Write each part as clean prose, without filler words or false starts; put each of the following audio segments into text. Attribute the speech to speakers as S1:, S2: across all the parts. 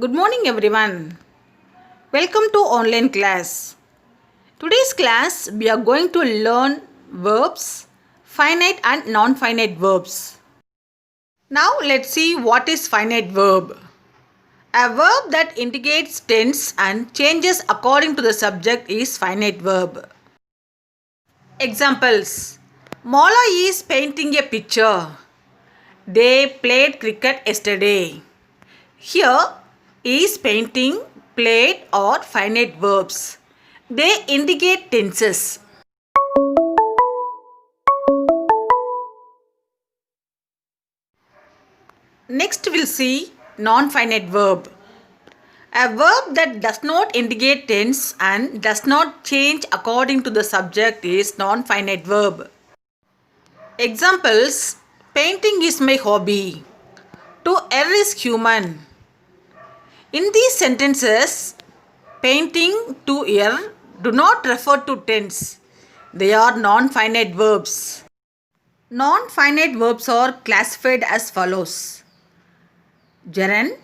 S1: Good morning everyone. Welcome to online class. Today's class we are going to learn verbs, finite and non-finite verbs. Now let's see what is finite verb. A verb that indicates tense and changes according to the subject is finite verb. Examples: Mala is painting a picture. They played cricket yesterday. Here is painting, played or finite verbs. They indicate tenses. Next we'll see non-finite verb. A verb that does not indicate tense and does not change according to the subject is non-finite verb. Examples: painting is my hobby. To err is human. In these sentences, painting, to err do not refer to tense. They are non-finite verbs. Non-finite verbs are classified as follows: gerund,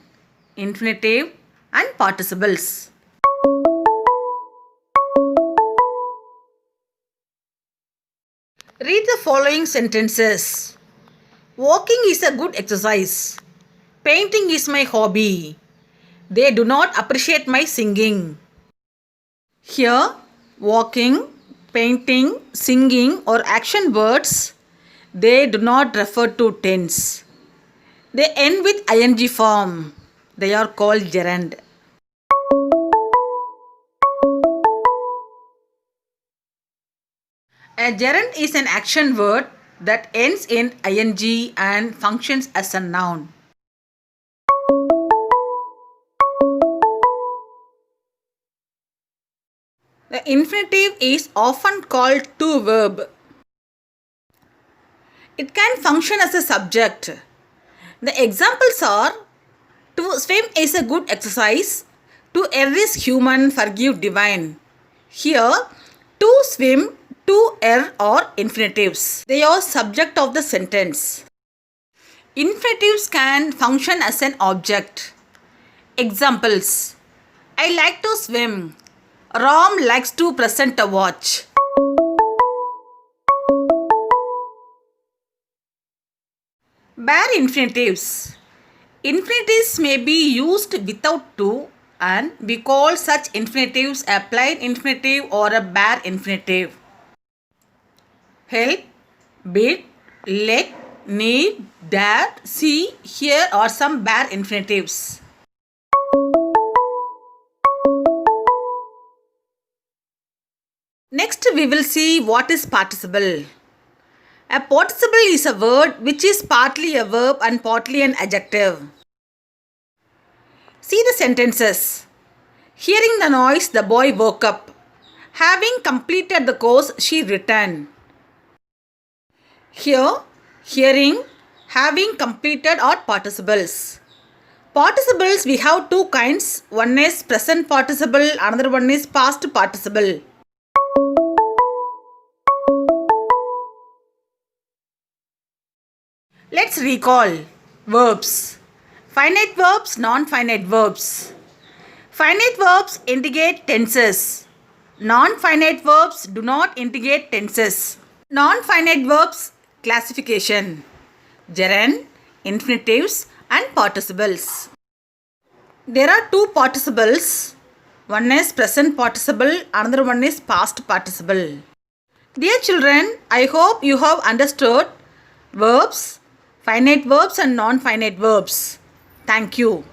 S1: infinitive and participles. Read the following sentences. Walking is a good exercise. Painting is my hobby. They do not appreciate my singing. Here, walking, painting, singing or action words, they do not refer to tense. They end with ing form. They are called gerund. A gerund is an action word that ends in ing and functions as a noun. The infinitive is often called to verb. It can function as a subject. The examples are: to swim is a good exercise. To err is human, forgive divine. Here, to swim, to err are infinitives. They are subject of the sentence. Infinitives can function as an object. Examples: I like to swim. Ram likes to present a watch. Bare infinitives. Infinitives may be used without to and we call such infinitives a plain infinitive or a bare infinitive. Help, bid, let, need, dare, see, here are some bare infinitives. Next we will see what is participle. A participle is a word which is partly a verb and partly an adjective. See the sentences. Hearing the noise, the boy woke up. Having completed the course, she returned. Here, hearing, having completed are participles. Participles we have two kinds. One is present participle, another one is past participle. Let's recall verbs. Finite verbs, non-finite verbs. Finite verbs indicate tenses. Non-finite verbs do not indicate tenses. Non-finite verbs classification: gerund, infinitives and participles. There are two participles. One is present participle, another one is past participle. Dear children, I hope you have understood verbs, finite verbs and non-finite verbs. Thank you.